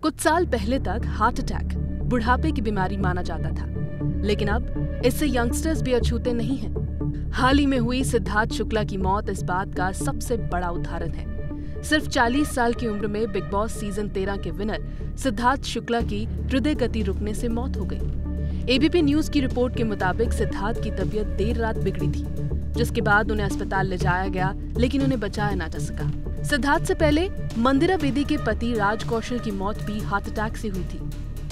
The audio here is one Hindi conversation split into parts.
कुछ साल पहले तक हार्ट अटैक बुढ़ापे की बीमारी माना जाता था, लेकिन अब इससे यंगस्टर्स भी अछूते नहीं हैं। हाल ही में हुई सिद्धार्थ शुक्ला की मौत इस बात का सबसे बड़ा उदाहरण है। सिर्फ 40 साल की उम्र में बिग बॉस सीजन 13 के विनर सिद्धार्थ शुक्ला की हृदय गति रुकने से मौत हो गई। एबीपी न्यूज की रिपोर्ट के मुताबिक सिद्धार्थ की तबीयत देर रात बिगड़ी थी, जिसके बाद उन्हें अस्पताल ले जाया गया, लेकिन उन्हें बचाया ना जा सका। सिद्धार्थ से पहले मंदिरा बेदी के पति राज कौशल की मौत भी हार्ट अटैक से हुई थी।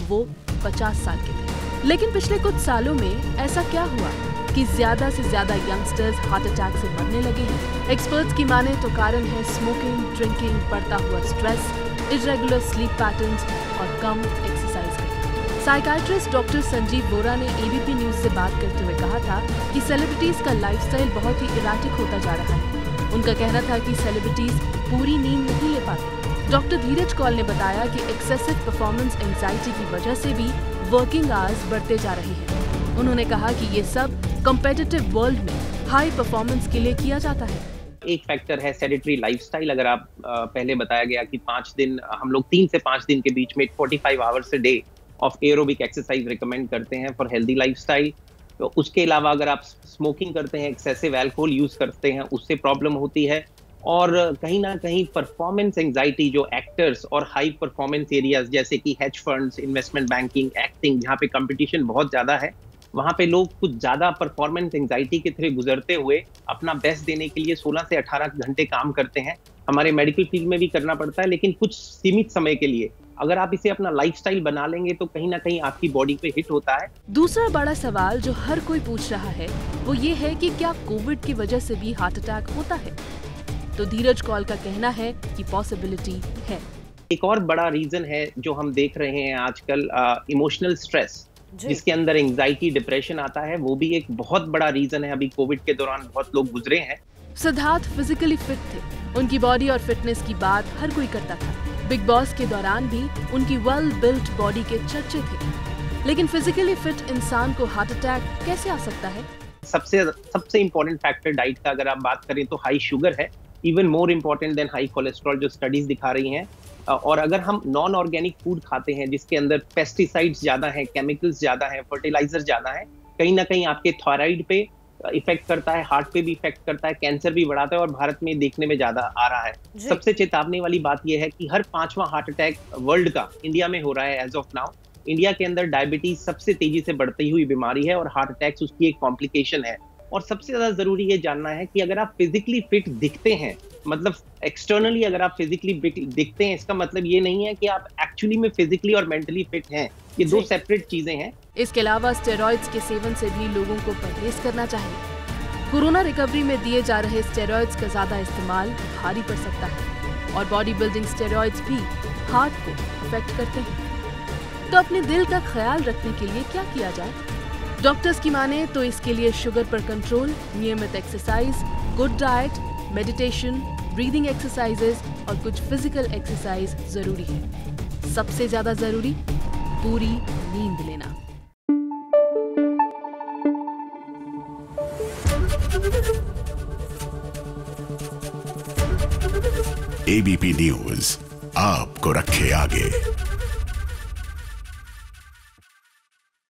वो 50 साल के थे। लेकिन पिछले कुछ सालों में ऐसा क्या हुआ कि ज्यादा से ज्यादा यंगस्टर्स हार्ट अटैक से मरने लगे हैं? एक्सपर्ट्स की माने तो कारण है स्मोकिंग, ड्रिंकिंग, बढ़ता हुआ स्ट्रेस, इरेगुलर स्लीप पैटर्न्स और कम एक्सरसाइज का। साइकाइट्रिस्ट डॉक्टर संजीव बोरा ने एबीपी न्यूज से बात करते हुए कहा था कि सेलिब्रिटीज का लाइफस्टाइल बहुत ही इराटिक होता जा रहा है। उनका कहना था कि सेलिब्रिटीज पूरी नींद नहीं ले पाते। डॉक्टर धीरज कौल ने बताया कि एक्सेसिव परफॉर्मेंस एंजाइटी की वजह से भी वर्किंग आवर्स बढ़ते जा रहे हैं। उन्होंने कहा कि ये सब कॉम्पिटिटिव वर्ल्ड में हाई परफॉर्मेंस के लिए किया जाता है। एक फैक्टर है सेडेंटरी लाइफस्टाइल। अगर आप पहले बताया गया कि 5 दिन हम लोग 3 से 5 दिन के बीच में 45 hours a day of aerobic exercise recommend करते हैं फॉर हेल्दी लाइफस्टाइल। तो उसके अलावा अगर आप स्मोकिंग करते हैं, एक्सेसिव अल्कोहल यूज करते हैं, उससे प्रॉब्लम होती है। और कहीं ना कहीं परफॉर्मेंस एंजाइटी जो एक्टर्स और हाई परफॉर्मेंस एरियाज जैसे कि hedge funds, investment banking, acting, जहाँ पे कंपटीशन बहुत ज्यादा है, वहाँ पे लोग कुछ ज्यादा परफॉर्मेंस एंजाइटी के थ्रू गुजरते हुए अपना बेस्ट देने के लिए 16 से 18 घंटे काम करते हैं। हमारे मेडिकल फील्ड में भी करना पड़ता है, लेकिन कुछ सीमित समय के लिए। अगर आप इसे अपना लाइफस्टाइल बना लेंगे तो कहीं ना कहीं आपकी बॉडी पे हिट होता है। दूसरा बड़ा सवाल जो हर कोई पूछ रहा है वो ये है कि क्या कोविड की वजह से भी हार्ट अटैक होता है? तो धीरज कौल का कहना है कि पॉसिबिलिटी है। एक और बड़ा रीजन है जो हम देख रहे हैं आजकल, इमोशनल स्ट्रेस, जिसके अंदर एंजाइटी, डिप्रेशन आता है। वो भी एक बहुत बड़ा रीजन है। अभी कोविड के दौरान बहुत लोग गुजरे हैं। सिद्धार्थ फिजिकली फिट थे। उनकी बॉडी और फिटनेस की बात हर कोई करता था। बिग बॉस के दौरान भी उनकी वेल बिल्ट बॉडी के चर्चे थे। लेकिन फिजिकली फिट इंसान को हार्ट अटैक कैसे आ सकता है? सबसे इंपॉर्टेंट फैक्टर डाइट का अगर आप बात करें तो हाई शुगर है, even more important then high cholesterol, जो स्टडीज दिखा रही हैं। और अगर हम नॉन ऑर्गेनिक फूड खाते हैं जिसके अंदर पेस्टिसाइड्स ज्यादा हैं, केमिकल्स ज्यादा हैं, फर्टिलाइजर ज्यादा है, कहीं ना कहीं आपके थायराइड पे इफेक्ट करता है, हार्ट पे भी इफेक्ट करता है, कैंसर भी बढ़ाता है और भारत में देखने में ज्यादा आ रहा है। सबसे चेतावनी वाली बात यह है कि हर 5वां हार्ट अटैक वर्ल्ड का इंडिया में हो रहा है एज ऑफ नाउ। इंडिया के अंदर डायबिटीज सबसे तेजी से बढ़ती हुई बीमारी है और हार्ट अटैक्स उसकी एक कॉम्प्लिकेशन है। और सबसे ज्यादा जरूरी ये जानना है कि अगर आप फिजिकली फिट दिखते हैं, मतलब एक्सटर्नली अगर आप फिजिकली दिखते हैं, इसका मतलब ये नहीं है कि आप एक्चुअली में फिजिकली और मेंटली फिट हैं। ये दो सेपरेट चीजें हैं। इसके अलावा स्टेरॉइड्स के सेवन से भी लोगों को परहेज करना चाहिए। कोरोना रिकवरी में दिए जा रहे स्टेरॉइड्स का ज्यादा इस्तेमाल भारी पड़ सकता है और बॉडी बिल्डिंग स्टेरॉइड्स भी हार्ट को अफेक्ट करते हैं। तो अपने दिल का ख्याल रखने के लिए क्या किया जाए? डॉक्टर्स की माने तो इसके लिए शुगर पर कंट्रोल, नियमित exercise, good diet, meditation, breathing exercises और कुछ फिजिकल एक्सरसाइज जरूरी है। सबसे ज्यादा जरूरी पूरी नींद लेना। एबीपी न्यूज आपको रखे आगे।